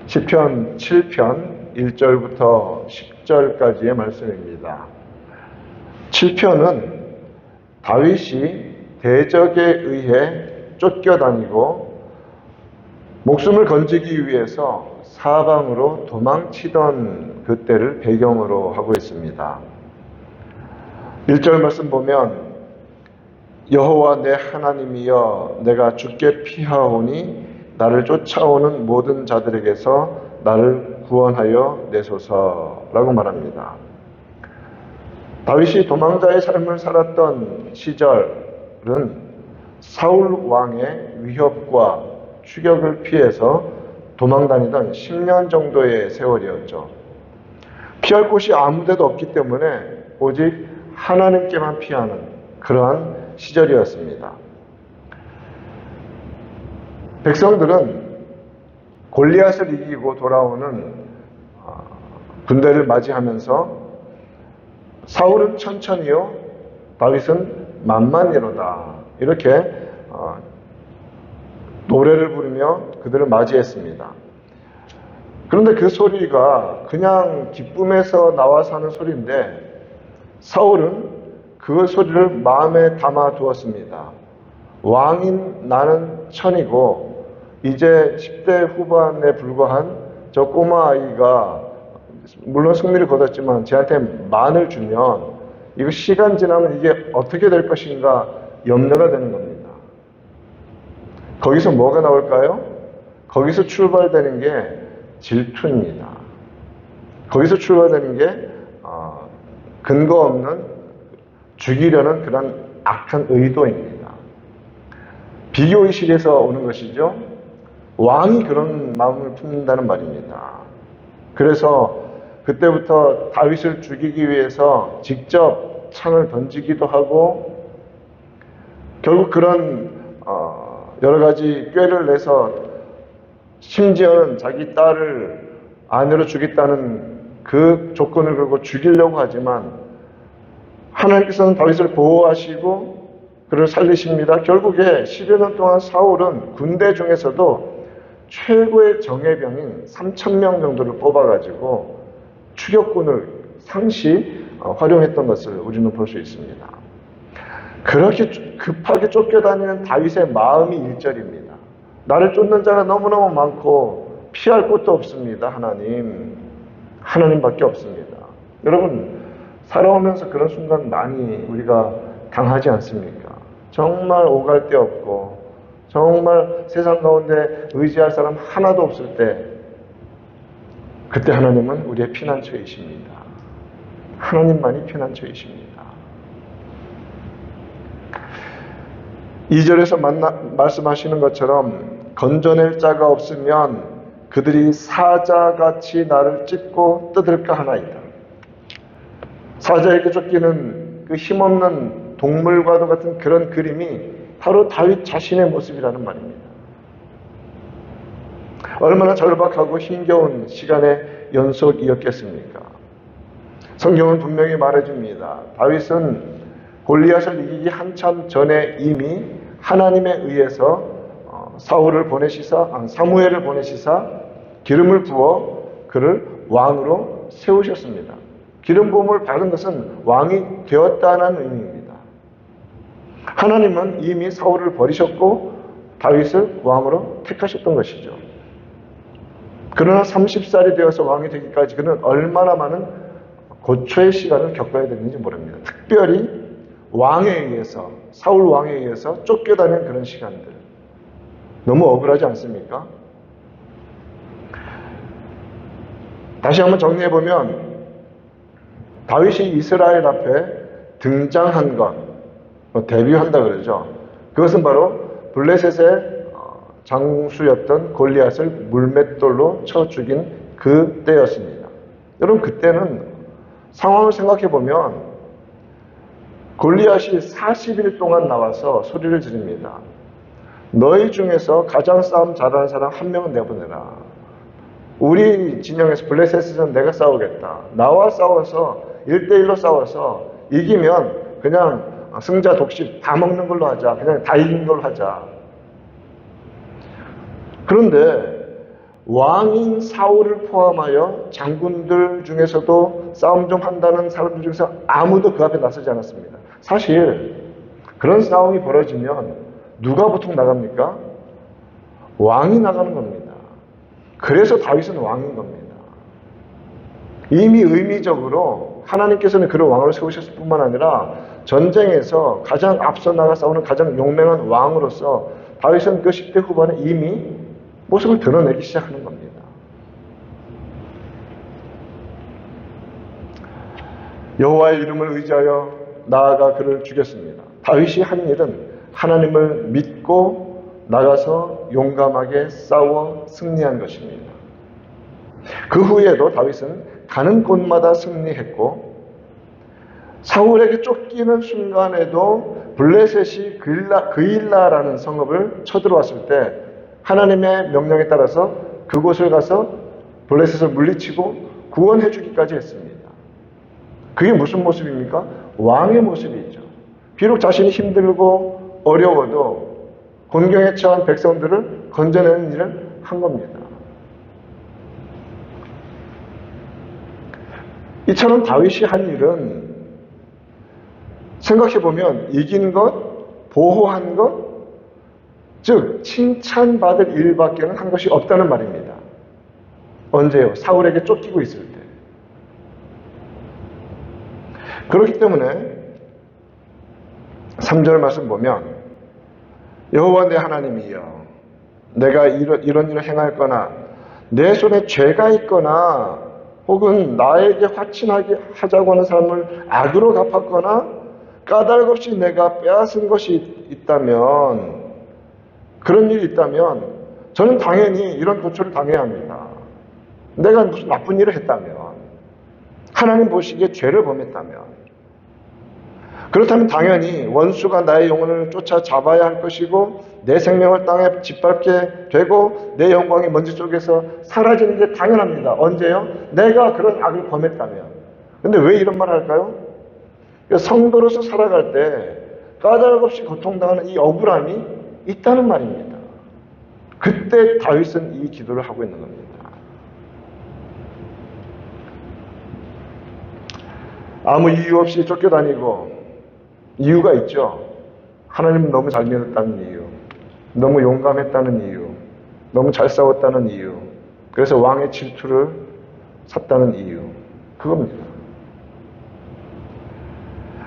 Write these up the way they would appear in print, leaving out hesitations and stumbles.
시편 7편 1절부터 10절까지의 말씀입니다. 7편은 다윗이 대적에 의해 쫓겨다니고 목숨을 건지기 위해서 사방으로 도망치던 그때를 배경으로 하고 있습니다. 1절 말씀 보면 여호와 내 하나님이여 내가 주께 피하오니 나를 쫓아오는 모든 자들에게서 나를 구원하여 내소서라고 말합니다. 다윗이 도망자의 삶을 살았던 시절은 사울 왕의 위협과 추격을 피해서 도망다니던 10년 정도의 세월이었죠. 피할 곳이 아무데도 없기 때문에 오직 하나님께만 피하는 그러한 시절이었습니다. 백성들은 골리앗을 이기고 돌아오는 군대를 맞이하면서 사울은 천천히요, 다윗은 만만이로다 이렇게 노래를 부르며 그들을 맞이했습니다. 그런데 그 소리가 그냥 기쁨에서 나와서 하는 소리인데 사울은 그 소리를 마음에 담아 두었습니다. 왕인 나는 천이고 이제 10대 후반에 불과한 저 꼬마 아이가 물론 승리를 거뒀지만 쟤한테 만을 주면 이거 시간 지나면 이게 어떻게 될 것인가 염려가 되는 겁니다. 거기서 뭐가 나올까요? 거기서 출발되는 게 질투입니다. 거기서 출발되는 게 근거 없는 죽이려는 그런 악한 의도입니다. 비교의식에서 오는 것이죠. 왕이 그런 마음을 품는다는 말입니다. 그래서 그때부터 다윗을 죽이기 위해서 직접 창을 던지기도 하고 결국 그런 여러 가지 꾀를 내서 심지어는 자기 딸을 아내로 주겠다는 그 조건을 걸고 죽이려고 하지만 하나님께서는 다윗을 보호하시고 그를 살리십니다. 결국에 10여 년 동안 사울은 군대 중에서도 최고의 정예병인 3,000명 정도를 뽑아가지고 추격군을 상시 활용했던 것을 우리는 볼 수 있습니다. 그렇게 급하게 쫓겨다니는 다윗의 마음이 1절입니다. 나를 쫓는 자가 너무너무 많고 피할 곳도 없습니다. 하나님밖에 없습니다. 여러분 살아오면서 그런 순간 많이 우리가 당하지 않습니까? 정말 오갈 데 없고 정말 세상 가운데 의지할 사람 하나도 없을 때 그때 하나님은 우리의 피난처이십니다. 하나님만이 피난처이십니다. 2절에서 말씀하시는 것처럼 건져낼 자가 없으면 그들이 사자같이 나를 찢고 뜯을까 하나이다. 사자에게 쫓기는 그 힘없는 동물과도 같은 그런 그림이 바로 다윗 자신의 모습이라는 말입니다. 얼마나 절박하고 힘겨운 시간의 연속이었겠습니까? 성경은 분명히 말해줍니다. 다윗은 골리앗을 이기기 한참 전에 이미 하나님에 의해서 사무엘을 보내시사 기름을 부어 그를 왕으로 세우셨습니다. 기름 부음을 받은 것은 왕이 되었다는 의미입니다. 하나님은 이미 사울을 버리셨고 다윗을 왕으로 택하셨던 것이죠. 그러나 30살이 되어서 왕이 되기까지 그는 얼마나 많은 고초의 시간을 겪어야 되는지 모릅니다. 특별히 왕에 의해서, 사울 왕에 의해서 쫓겨다니는 그런 시간들. 너무 억울하지 않습니까? 다시 한번 정리해보면 다윗이 이스라엘 앞에 등장한 것, 데뷔한다 그러죠. 그것은 바로 블레셋의 장수였던 골리앗을 물맷돌로 쳐 죽인 그 때였습니다. 여러분 그때는 상황을 생각해보면 골리앗이 40일 동안 나와서 소리를 지릅니다. 너희 중에서 가장 싸움 잘하는 사람 한 명은 내보내라. 우리 진영에서 블레셋에서는 내가 싸우겠다. 나와 싸워서 1대1로 싸워서 이기면 그냥 승자 독식 다 먹는 걸로 하자. 그냥 다 이긴 걸로 하자. 그런데 왕인 사울을 포함하여 장군들 중에서도 싸움 좀 한다는 사람들 중에서 아무도 그 앞에 나서지 않았습니다. 사실 그런 싸움이 벌어지면 누가 보통 나갑니까? 왕이 나가는 겁니다. 그래서 다윗은 왕인 겁니다. 이미 의미적으로 하나님께서는 그를 왕으로 세우셨을 뿐만 아니라 전쟁에서 가장 앞서 나가 싸우는 가장 용맹한 왕으로서 다윗은 그 10대 후반에 이미 모습을 드러내기 시작하는 겁니다. 여호와의 이름을 의지하여 나아가 그를 죽였습니다. 다윗이 한 일은 하나님을 믿고 나가서 용감하게 싸워 승리한 것입니다. 그 후에도 다윗은 가는 곳마다 승리했고 사울에게 쫓기는 순간에도 블레셋이 그일라라는 성읍을 쳐들어왔을 때 하나님의 명령에 따라서 그곳을 가서 블레셋을 물리치고 구원해 주기까지 했습니다. 그게 무슨 모습입니까? 왕의 모습이죠. 비록 자신이 힘들고 어려워도 곤경에 처한 백성들을 건져내는 일을 한 겁니다. 이처럼 다윗이 한 일은 생각해보면 이긴 것, 보호한 것, 즉 칭찬받을 일밖에는 한 것이 없다는 말입니다. 언제요? 사울에게 쫓기고 있을 때. 그렇기 때문에 3절 말씀 보면 여호와 내 하나님이여 내가 이런 일을 행하였거나 내 손에 죄가 있거나 혹은 나에게 화친하게 하자고 하는 사람을 악으로 갚았거나 까닭 없이 내가 빼앗은 것이 있다면 그런 일이 있다면 저는 당연히 이런 고초를 당해야 합니다. 내가 무슨 나쁜 일을 했다면 하나님 보시기에 죄를 범했다면 그렇다면 당연히 원수가 나의 영혼을 쫓아잡아야 할 것이고 내 생명을 땅에 짓밟게 되고 내 영광이 먼지 속에서 사라지는 게 당연합니다. 언제요? 내가 그런 악을 범했다면. 근데 왜 이런 말을 할까요? 성도로서 살아갈 때 까닭 없이 고통당하는 이 억울함이 있다는 말입니다. 그때 다윗은 이 기도를 하고 있는 겁니다. 아무 이유 없이 쫓겨다니고 이유가 있죠. 하나님 너무 잘 믿었다는 이유, 너무 용감했다는 이유, 너무 잘 싸웠다는 이유, 그래서 왕의 질투를 샀다는 이유, 그겁니다.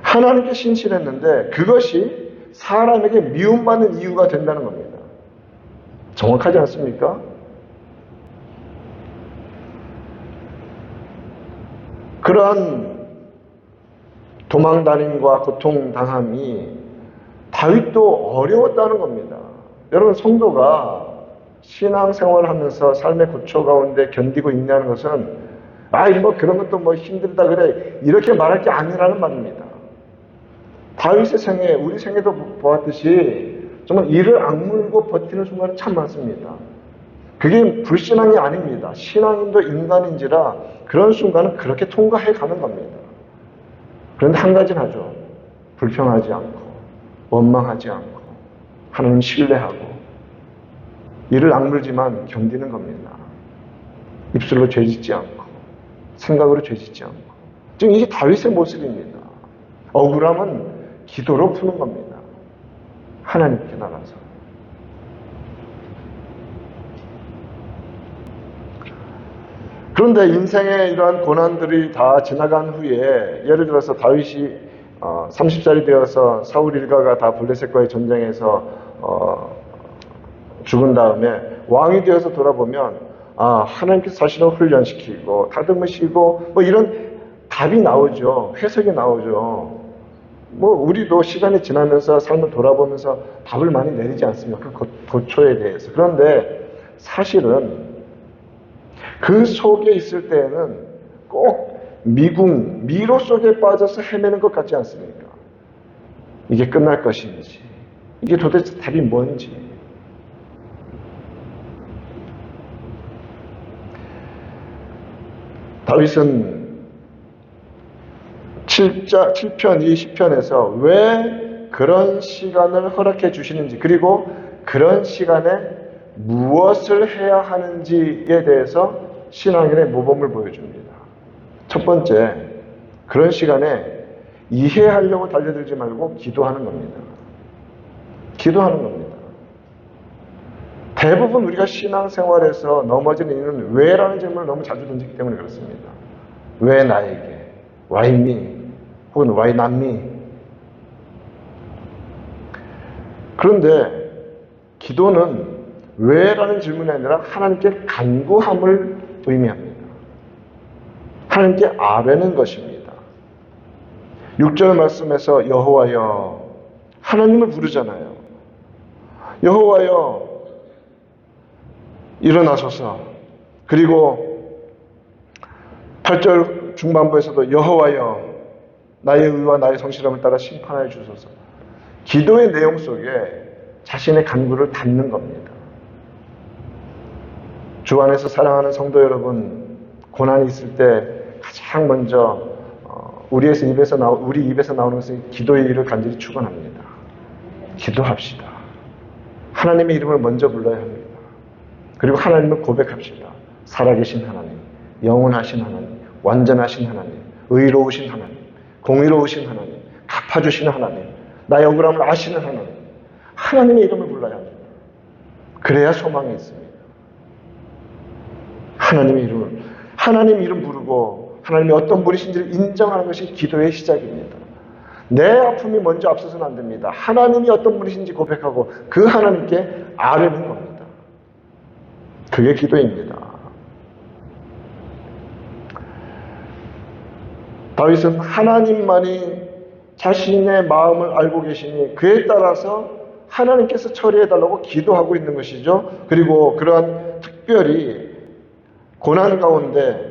하나님께 신실했는데 그것이 사람에게 미움받는 이유가 된다는 겁니다. 정확하지 않습니까? 그러한 도망다님과 고통당함이 다윗도 어려웠다는 겁니다. 여러분 성도가 신앙생활을 하면서 삶의 고초 가운데 견디고 있냐는 것은 뭐 그런 것도 뭐 힘들다 그래 이렇게 말할 게 아니라는 말입니다. 다윗의 생애, 우리 생애도 보았듯이 정말 이를 악물고 버티는 순간이 참 많습니다. 그게 불신앙이 아닙니다. 신앙인도 인간인지라 그런 순간은 그렇게 통과해 가는 겁니다. 그런데 한 가지는 하죠. 불평하지 않고 원망하지 않고 하나님 신뢰하고 이를 악물지만 견디는 겁니다. 입술로 죄짓지 않고 생각으로 죄짓지 않고 지금 이게 다윗의 모습입니다. 억울함은 기도로 푸는 겁니다. 하나님께 나가서. 그런데 인생의 이러한 고난들이 다 지나간 후에 예를 들어서 다윗이 30살이 되어서 사울 일가가 다 블레셋과의 전쟁에서 죽은 다음에 왕이 되어서 돌아보면 하나님께서 자신을 훈련시키고 다듬으시고 뭐 이런 답이 나오죠. 해석이 나오죠. 뭐 우리도 시간이 지나면서 삶을 돌아보면서 답을 많이 내리지 않습니까? 그 고초에 대해서. 그런데 사실은 그 속에 있을 때에는 꼭 미로 속에 빠져서 헤매는 것 같지 않습니까? 이게 끝날 것인지, 이게 도대체 답이 뭔지. 다윗은 7편 이 시편에서 왜 그런 시간을 허락해 주시는지 그리고 그런 시간에 무엇을 해야 하는지에 대해서 신앙인의 모범을 보여줍니다. 첫 번째, 그런 시간에 이해하려고 달려들지 말고 기도하는 겁니다. 기도하는 겁니다. 대부분 우리가 신앙생활에서 넘어지는 이유는 왜라는 질문을 너무 자주 던지기 때문에 그렇습니다. 왜 나에게? Why me? 혹은 Why not me? 그런데 기도는 왜라는 질문이 아니라 하나님께 간구함을 의미합니다. 하나님께 아뢰는 것입니다. 6절 말씀에서 여호와여, 하나님을 부르잖아요. 여호와여 일어나소서. 그리고 8절 중반부에서도 여호와여 나의 의와 나의 성실함을 따라 심판하여 주소서. 기도의 내용 속에 자신의 간구를 담는 겁니다. 주 안에서 사랑하는 성도 여러분, 고난이 있을 때 가장 먼저 우리 입에서 나오는 것은 기도의 일을 간절히 축원합니다. 기도합시다. 하나님의 이름을 먼저 불러야 합니다. 그리고 하나님을 고백합시다. 살아계신 하나님, 영원하신 하나님, 완전하신 하나님, 의로우신 하나님, 공의로우신 하나님, 갚아주시는 하나님, 나의 억울함을 아시는 하나님, 하나님의 이름을 불러야 합니다. 그래야 소망이 있습니다. 하나님 이름 부르고 하나님이 어떤 분이신지를 인정하는 것이 기도의 시작입니다. 내 아픔이 먼저 앞서서는 안 됩니다. 하나님이 어떤 분이신지 고백하고 그 하나님께 아뢰는 겁니다. 그게 기도입니다. 다윗은 하나님만이 자신의 마음을 알고 계시니 그에 따라서 하나님께서 처리해달라고 기도하고 있는 것이죠. 그리고 그러한 특별히 고난 가운데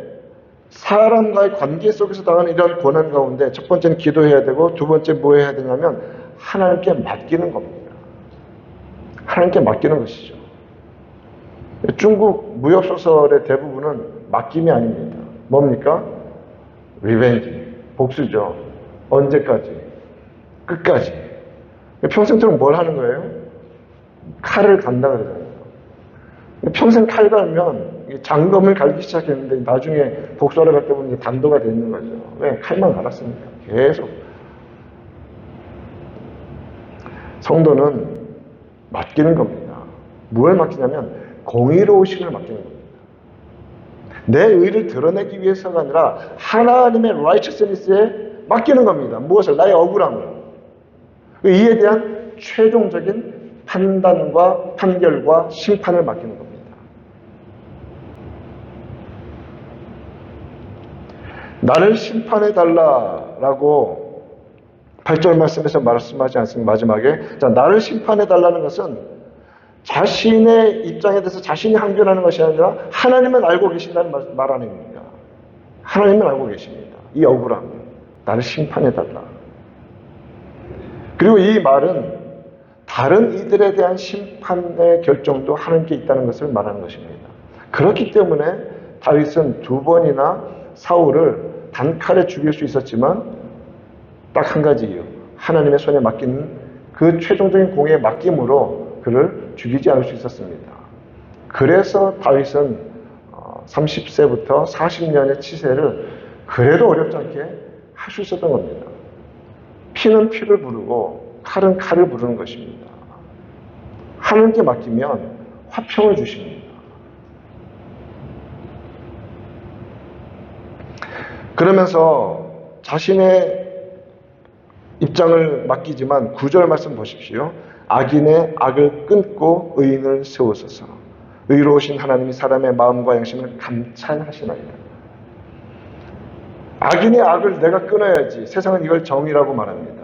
사람과의 관계 속에서 당하는 이런 고난 가운데 첫 번째는 기도해야 되고 두 번째 뭐 해야 되냐면 하나님께 맡기는 겁니다. 하나님께 맡기는 것이죠. 중국 무협소설의 대부분은 맡김이 아닙니다. 뭡니까? 리벤지, 복수죠. 언제까지? 끝까지. 평생처럼 뭘 하는 거예요? 칼을 간다 그러잖아요. 평생 칼 갈면 장검을 갈기 시작했는데 나중에 복수하러 갈 때 보면 단도가 되는 거죠. 왜? 칼만 갈았으니까. 계속. 성도는 맡기는 겁니다. 무엇을 맡기냐면 공의로우심을 맡기는 겁니다. 내 의를 드러내기 위해서가 아니라 하나님의 righteousness에 맡기는 겁니다. 무엇을? 나의 억울함을. 이에 대한 최종적인 판단과 판결과 심판을 맡기는 겁니다. 나를 심판해달라라고 8절 말씀에서 말씀하지 않습니까? 마지막에. 자, 나를 심판해달라는 것은 자신의 입장에 대해서 자신이 항변하는 것이 아니라 하나님은 알고 계신다는 말 아닙니까? 하나님은 알고 계십니다. 이 억울함, 나를 심판해달라. 그리고 이 말은 다른 이들에 대한 심판의 결정도 하나님께 있다는 것을 말하는 것입니다. 그렇기 때문에 다윗은 두 번이나 사울을 단칼에 죽일 수 있었지만 딱 한 가지 이유, 하나님의 손에 맡기는 그 최종적인 공의에 맡김으로 그를 죽이지 않을 수 있었습니다. 그래서 다윗은 30세부터 40년의 치세를 그래도 어렵지 않게 할 수 있었던 겁니다. 피는 피를 부르고 칼은 칼을 부르는 것입니다. 하나님께 맡기면 화평을 주십니다. 그러면서 자신의 입장을 맡기지만 9절 말씀 보십시오. 악인의 악을 끊고 의인을 세우소서. 의로우신 하나님이 사람의 마음과 양심을 감찰하시나이다. 악인의 악을 내가 끊어야지. 세상은 이걸 정의라고 말합니다.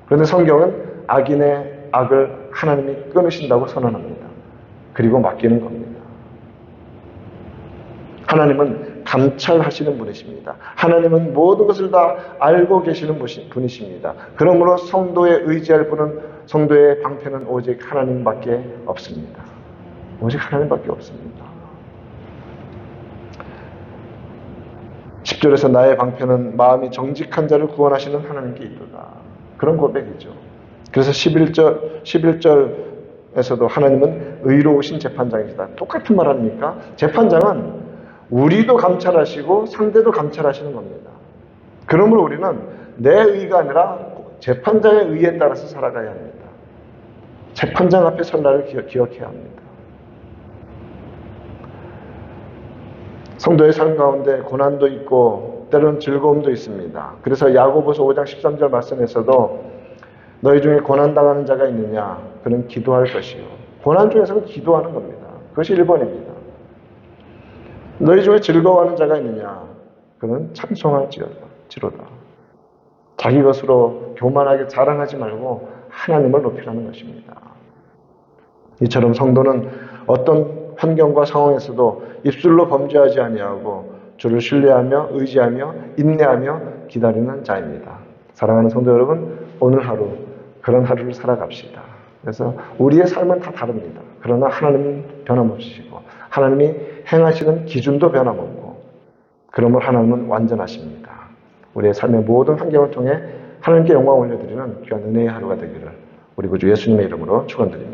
그런데 성경은 악인의 악을 하나님이 끊으신다고 선언합니다. 그리고 맡기는 겁니다. 하나님은 감찰하시는 분이십니다. 하나님은 모든 것을 다 알고 계시는 분이십니다. 그러므로 성도의 의지할 분은, 성도의 방패는 오직 하나님밖에 없습니다. 오직 하나님밖에 없습니다. 10절에서 나의 방패는 마음이 정직한 자를 구원하시는 하나님께 있도다. 그런 고백이죠. 그래서 11절 에서도 하나님은 의로우신 재판장이시다. 똑같은 말 아닙니까? 재판장은 우리도 감찰하시고 상대도 감찰하시는 겁니다. 그러므로 우리는 내 의가 아니라 재판장의 의에 따라서 살아가야 합니다. 재판장 앞에 설 날을 기억해야 합니다. 성도의 삶 가운데 고난도 있고 때로는 즐거움도 있습니다. 그래서 야고보서 5장 13절 말씀에서도 너희 중에 고난당하는 자가 있느냐? 그는 기도할 것이요. 고난 중에서는 기도하는 겁니다. 그것이 1번입니다. 너희 중에 즐거워하는 자가 있느냐? 그는 찬송할지로다. 자기 것으로 교만하게 자랑하지 말고 하나님을 높이라는 것입니다. 이처럼 성도는 어떤 환경과 상황에서도 입술로 범죄하지 아니하고 주를 신뢰하며 의지하며 인내하며 기다리는 자입니다. 사랑하는 성도 여러분, 오늘 하루 그런 하루를 살아갑시다. 그래서 우리의 삶은 다 다릅니다. 그러나 하나님은 변함없으시고 하나님이 행하시는 기준도 변함없고 그러므로 하나님은 완전하십니다. 우리의 삶의 모든 환경을 통해 하나님께 영광을 올려드리는 귀한 은혜의 하루가 되기를 우리 구주 예수님의 이름으로 축원드립니다.